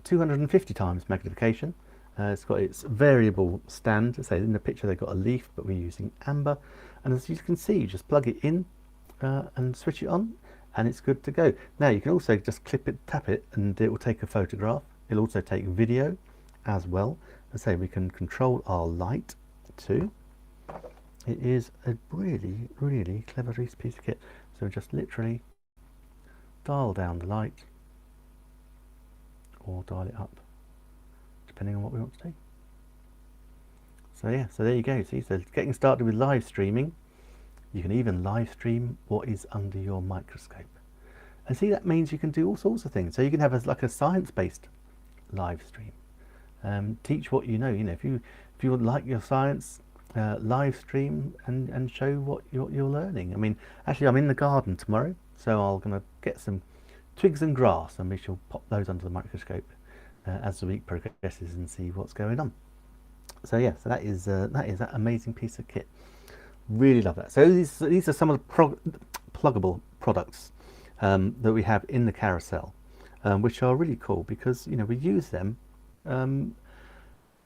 250 times magnification. It's got its variable stand. Say in the picture they've got a leaf, but we're using amber. And as you can see, you just plug it in and switch it on, and it's good to go. Now you can also just clip it, tap it, and it will take a photograph. It'll also take video as well. And say we can control our light too. It is a really, really clever piece of kit. So just literally dial down the light or dial it up, depending on what we want to do. So yeah, so there you go. See, so getting started with live streaming. You can even live stream what is under your microscope. And see, that means you can do all sorts of things. So you can have like a science-based live stream. Teach what you know. You know, if you would like your science live stream and show what you're learning. I mean, actually, I'm in the garden tomorrow, so I'm going to get some twigs and grass, and we shall pop those under the microscope as the week progresses and see what's going on. So yeah, so that is that amazing piece of kit. Really love that. So these are some of the pluggable products that we have in the carousel, which are really cool because, you know, we use them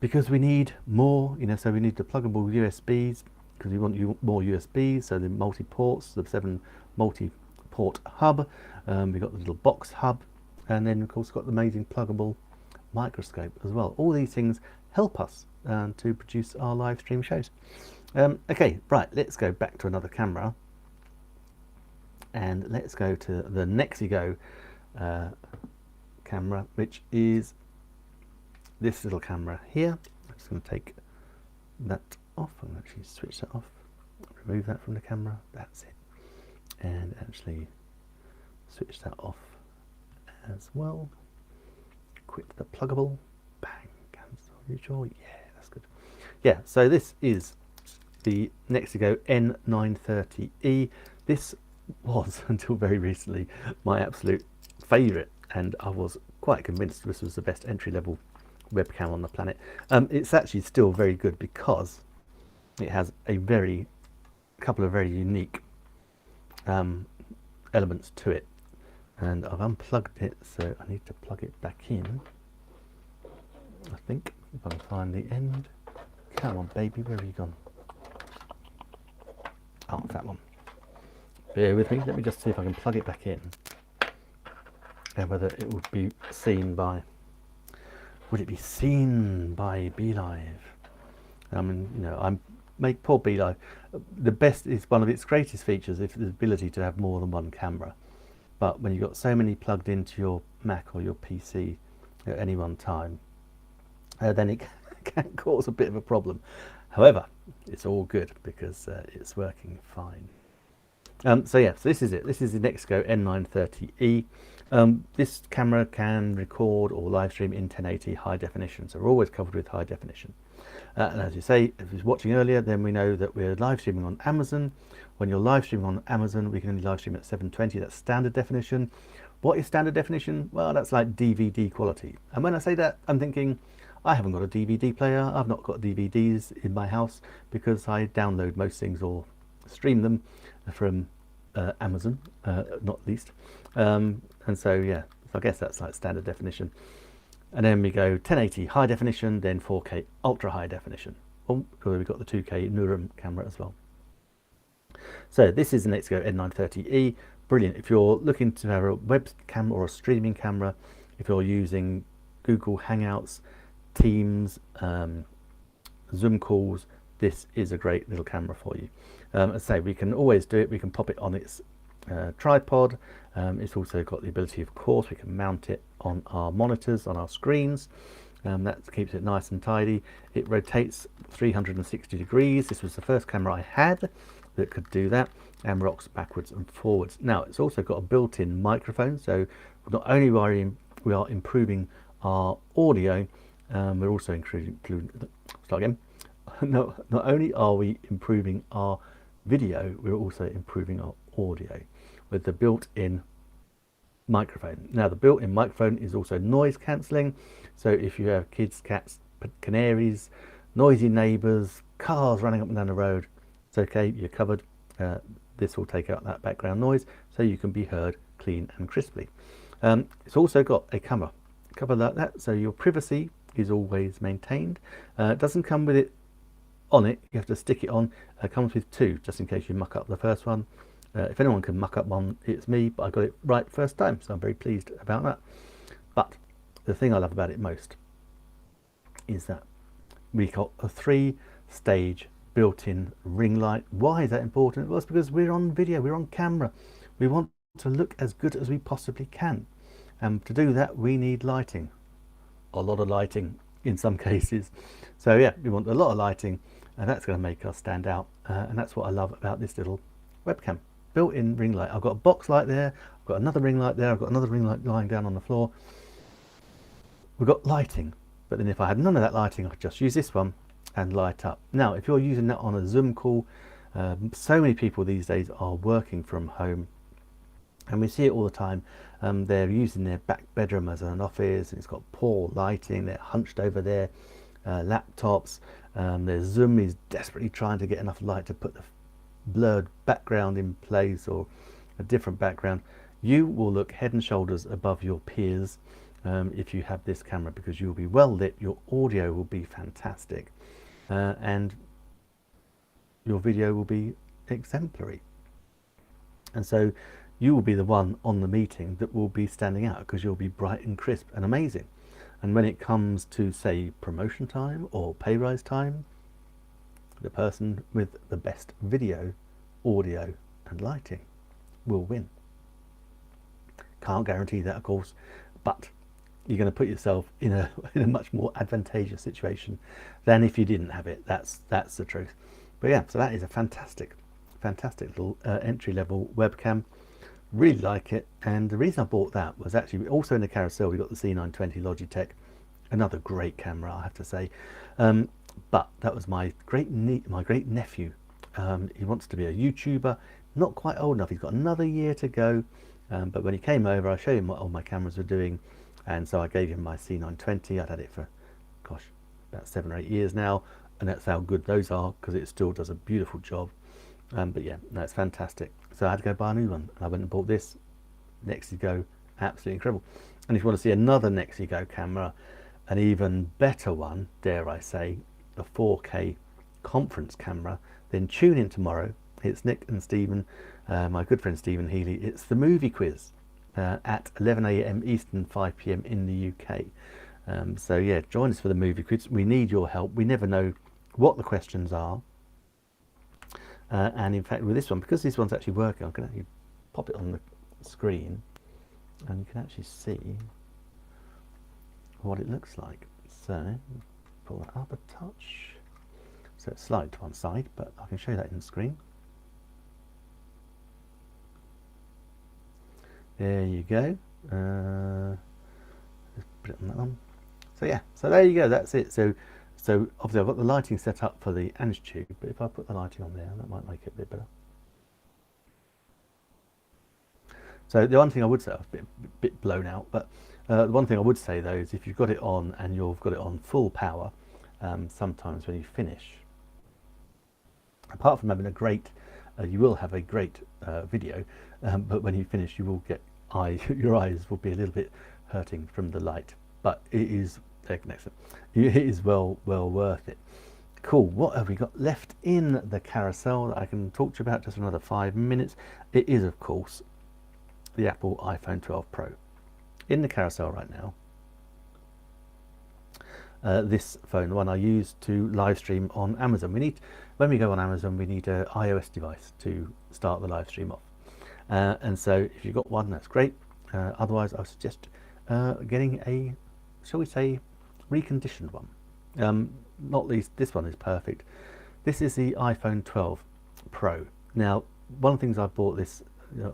because we need more, you know, so we need the pluggable USBs because we want more USBs, so the multi-ports, the 7 multi-port hub, we've got the little box hub, and then of course got the amazing pluggable microscope as well. All these things help us to produce our live stream shows. Okay, right, let's go back to another camera and let's go to the Nexigo camera, which is this little camera here. I'm just going to take that off. I'm going to actually switch that off, remove that from the camera, that's it, and actually switch that off as well. Quit the pluggable, bang, cancel, you sure? Yeah, that's good. Yeah, so this is the Nexigo N930E. This was, until very recently, my absolute favourite, and I was quite convinced this was the best entry-level webcam on the planet. It's actually still very good because it has a couple of very unique elements to it, and I've unplugged it, so I need to plug it back in. I think if I can find the end. Come on, baby, where have you gone? Oh, that one. Bear with me. Let me just see if I can plug it back in. And whether it would be seen by... Would it be seen by BeLive? I mean, you know, I'm make poor BeLive. The best is one of its greatest features is the ability to have more than one camera. But when you've got so many plugged into your Mac or your PC at any one time, then it can cause a bit of a problem. However, it's all good because it's working fine. So yeah, so this is it. This is the Nexco N930E. This camera can record or live stream in 1080 high definition. So we're always covered with high definition. And as you say, if you was watching earlier, then we know that we're live streaming on Amazon. When you're live streaming on Amazon, we can only live stream at 720. That's standard definition. What is standard definition? Well, that's like DVD quality. And when I say that, I'm thinking, I haven't got a DVD player. I've not got DVDs in my house because I download most things or stream them from Amazon, not least. And so, yeah, so I guess that's like standard definition. And then we go 1080 high definition, then 4K ultra high definition. Oh, we've got the 2K Neuron camera as well. So this is the Nexco N930E. Brilliant. If you're looking to have a webcam or a streaming camera, if you're using Google Hangouts, Teams, Zoom calls, this is a great little camera for you. As I say, we can always do it. We can pop it on its tripod. It's also got the ability, of course, we can mount it on our monitors, on our screens. That keeps it nice and tidy. It rotates 360 degrees. This was the first camera I had that could do that, and rocks backwards and forwards. Now, it's also got a built-in microphone, so not only we are improving our audio, we're also not only are we improving our video, we're also improving our audio with the built-in microphone. Now, the built-in microphone is also noise cancelling, so if you have kids, cats, canaries, noisy neighbours, cars running up and down the road, it's okay, you're covered. This will take out that background noise so you can be heard clean and crisply. It's also got a cover like that, so your privacy is always maintained. It doesn't come with it on it, you have to stick it on. It comes with two, just in case you muck up the first one. If anyone can muck up one, it's me, but I got it right first time, so I'm very pleased about that. But the thing I love about it most is that we got a 3-stage built-in ring light. Why is that important? Well, it's because we're on video, we're on camera. We want to look as good as we possibly can. And to do that, we need lighting. A lot of lighting in some cases. So yeah, we want a lot of lighting, and that's going to make us stand out. And that's what I love about this little webcam. Built-in ring light. I've got a box light there, I've got another ring light there, I've got another ring light lying down on the floor. We've got lighting, but then if I had none of that lighting, I could just use this one and light up. Now, if you're using that on a Zoom call, so many people these days are working from home, and we see it all the time. They're using their back bedroom as an office, and it's got poor lighting, they're hunched over their laptops. Their Zoom is desperately trying to get enough light to put the blurred background in place or a different background. You will look head and shoulders above your peers if you have this camera, because you'll be well lit, your audio will be fantastic, and your video will be exemplary. And so you will be the one on the meeting that will be standing out because you'll be bright and crisp and amazing. And when it comes to, say, promotion time or pay rise time, the person with the best video, audio and lighting will win. Can't guarantee that, of course, but you're going to put yourself in a much more advantageous situation than if you didn't have it. That's the truth. But yeah, so that is a fantastic little entry-level webcam. Really like it, and the reason I bought that was actually also in the carousel we got the C920 Logitech, another great camera, I have to say. But that was my great nephew. He wants to be a YouTuber, not quite old enough, he's got another year to go, but when he came over I showed him what all my cameras were doing, and so I gave him my C920. I'd had it for, gosh, about 7 or 8 years now, and that's how good those are, because it still does a beautiful job. But yeah, no, it's fantastic. So I had to go buy a new one, and I went and bought this Nexigo, absolutely incredible. And if you want to see another Nexigo camera, an even better one, dare I say, a 4K conference camera, then tune in tomorrow It's Nick and Stephen, my good friend Stephen Healy. It's the movie quiz at 11 a.m. Eastern, 5 p.m. in the UK. So yeah, join us for the movie quiz. We need your help. We never know what the questions are. And in fact, with this one, because this one's actually working, I can actually pop it on the screen and you can actually see what it looks like. So pull that up a touch. So it's slide to one side, but I can show you that in the screen. There you go. Just put it on that one. So yeah, so there you go. That's it. So obviously I've got the lighting set up for the Ange tube, but if I put the lighting on there, that might make it a bit better. So the one thing I would say, I was a bit blown out, but the one thing I would say though is if you've got it on and you've got it on full power, sometimes when you finish, apart from having a great, you will have a great video, but when you finish you will get your eyes will be a little bit hurting from the light, but it is excellent. It is well worth it. Cool. What have we got left in the carousel that I can talk to you about just another 5 minutes? It is of course the Apple iPhone 12 Pro in the carousel right now. This phone, the one I use to live stream on Amazon. When we go on Amazon, we need an iOS device to start the live stream off. And so if you've got one, that's great. Otherwise, I suggest getting a, shall we say, reconditioned one. Not least, this one is perfect. This is the iPhone 12 Pro. Now, one of the things I bought this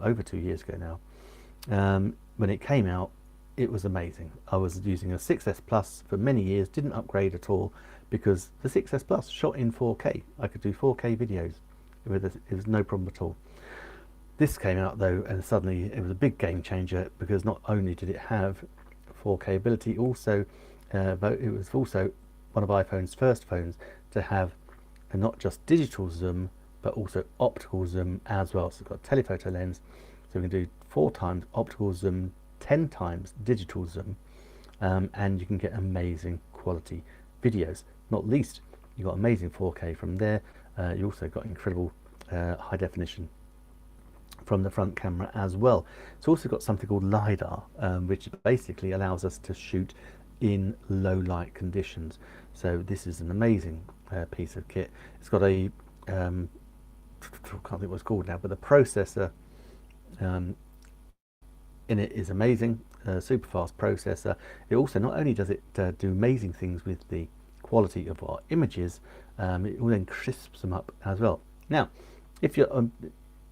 over 2 years ago now. When it came out, it was amazing. I was using a 6S Plus for many years, didn't upgrade at all because the 6S Plus shot in 4K. I could do 4K videos with it. It was no problem at all. This came out though, and suddenly it was a big game changer because not only did it have 4K ability, also but it was also one of iPhone's first phones to have a not just digital zoom but also optical zoom as well. So it's got a telephoto lens, so we can do 4 times optical zoom, 10 times digital zoom, and you can get amazing quality videos. Not least, you got amazing 4K from there. You also got incredible high definition from the front camera as well. It's also got something called LiDAR, which basically allows us to shoot in low light conditions. So this is an amazing piece of kit. It's got a I can't think what it's called now, but the processor in it is amazing. Super fast processor. It also, not only does it do amazing things with the quality of our images, it will then crisps them up as well. Now, if you're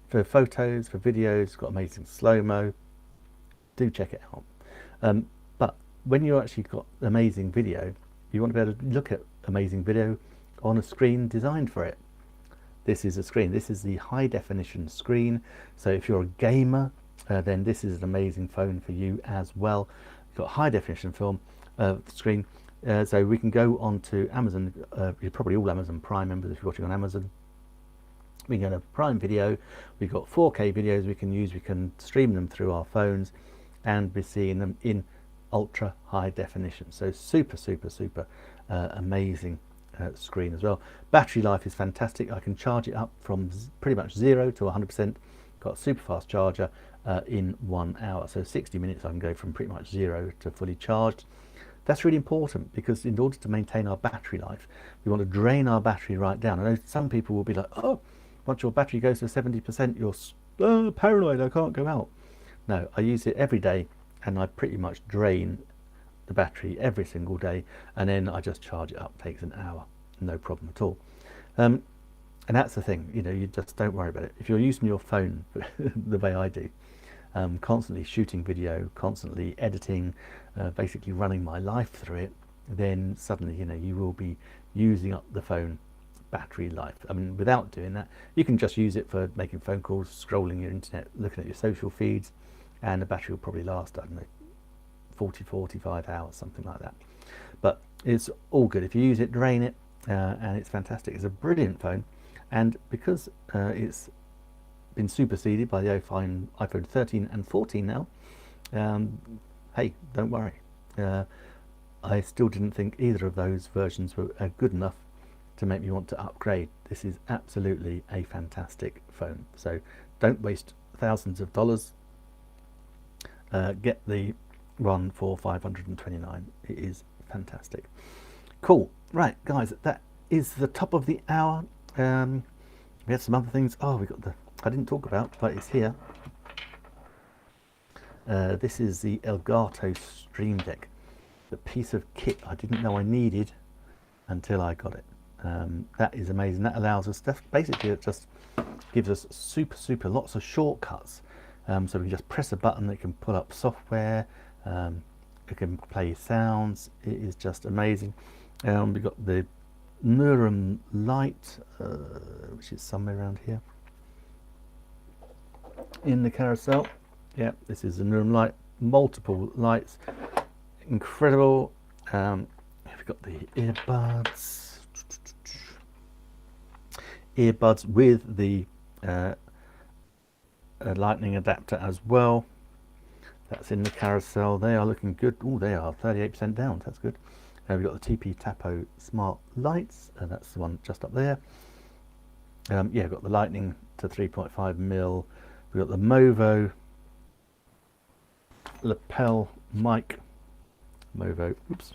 for photos, for videos, it's got amazing slow-mo. Do check it out. But when you actually got amazing video, you want to be able to look at amazing video on a screen designed for it. This is a screen. This is the high definition screen. So if you're a gamer, then this is an amazing phone for you as well. You've got high definition film screen. So we can go on to Amazon. You're probably all Amazon Prime members if you're watching on Amazon. We can go to Prime Video. We've got 4K videos we can use. We can stream them through our phones and be seeing them in ultra high definition. So super amazing screen as well. Battery life is fantastic. I can charge it up from pretty much 0 to 100%. Got a super fast charger in 1 hour. So 60 minutes I can go from pretty much 0 to fully charged. That's really important because in order to maintain our battery life, we want to drain our battery right down. I know some people will be like, oh, once your battery goes to 70%, you're paranoid, I can't go out. No, I use it every day and I pretty much drain the battery every single day, and then I just charge it up. Takes an hour, no problem at all. And that's the thing, you just don't worry about it. If you're using your phone the way I do, constantly shooting video, constantly editing, basically running my life through it, then suddenly you will be using up the phone battery life. I mean, without doing that, you can just use it for making phone calls, scrolling your internet, looking at your social feeds, and the battery will probably last, I don't know, 45 hours, something like that. But it's all good. If you use it, drain it, and it's fantastic. It's a brilliant phone, and because it's been superseded by the iPhone 13 and 14 now, hey, don't worry. I still didn't think either of those versions were good enough to make me want to upgrade. This is absolutely a fantastic phone, so don't waste thousands of dollars. Get the one for $529. It is fantastic. Cool. Right, guys, that is the top of the hour. We had some other things. Oh, we got the, I didn't talk about, but it's here. This is the Elgato Stream Deck, the piece of kit I didn't know I needed until I got it. That is amazing. That allows us, basically it just gives us super lots of shortcuts. So we just press a button, it can pull up software, it can play sounds. It is just amazing. We've got the Neuron light, which is somewhere around here in the carousel. Yeah, this is the Neuron light, multiple lights, incredible. We've got the earbuds with the lightning adapter as well. That's in the carousel. They are looking good. Oh, they are 38% down. That's good. We've got the TP Tapo smart lights, and that's the one just up there. Yeah, we've got the lightning to 3.5mm. We've got the Movo lapel mic. Movo, oops.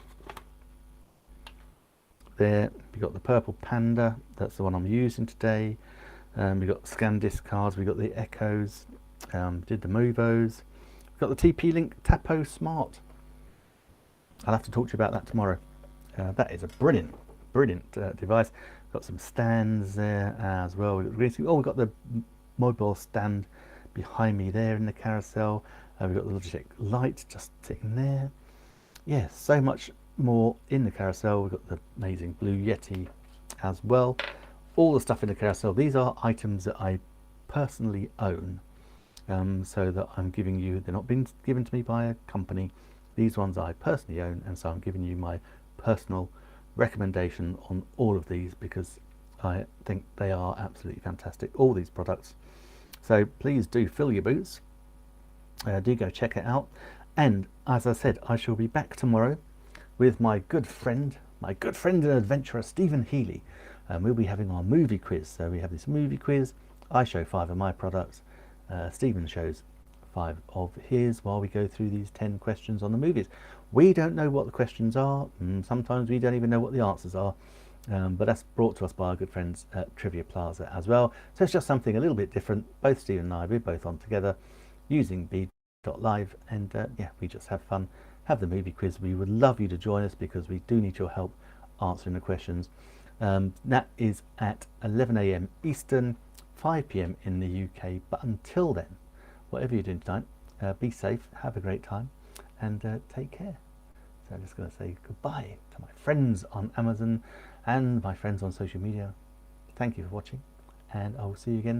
There, we've got the purple Panda. That's the one I'm using today. We've got SanDisk cards. We've got the Echoes. Did the Movos. We've got the TP-Link Tapo Smart. I'll have to talk to you about that tomorrow. That is a brilliant device. Got some stands there as well. We've got the mobile stand behind me there in the carousel. We've got the Logitech light just sitting there. Yeah, so much more in the carousel. We've got the amazing Blue Yeti as well. All the stuff in the carousel. These are items that I personally own, so that I'm giving you, they're not being given to me by a company. These ones I personally own, and so I'm giving you my personal recommendation on all of these because I think they are absolutely fantastic, all these products. So please do fill your boots. Do go check it out. And as I said, I shall be back tomorrow with my good friend and adventurer Stephen Healy. We'll be having our movie quiz. So we have this movie quiz. I show 5 of my products. Stephen shows 5 of his while we go through these 10 questions on the movies. We don't know what the questions are. Sometimes we don't even know what the answers are. But that's brought to us by our good friends at Trivia Plaza as well. So it's just something a little bit different. Both Stephen and I, we're both on together using B.Live, and yeah, we just have fun, have the movie quiz. We would love you to join us because we do need your help answering the questions. That is at 11 AM Eastern, 5 PM in the UK. But until then, whatever you're doing tonight, be safe, have a great time, and take care. So I'm just going to say goodbye to my friends on Amazon and my friends on social media. Thank you for watching, and I will see you again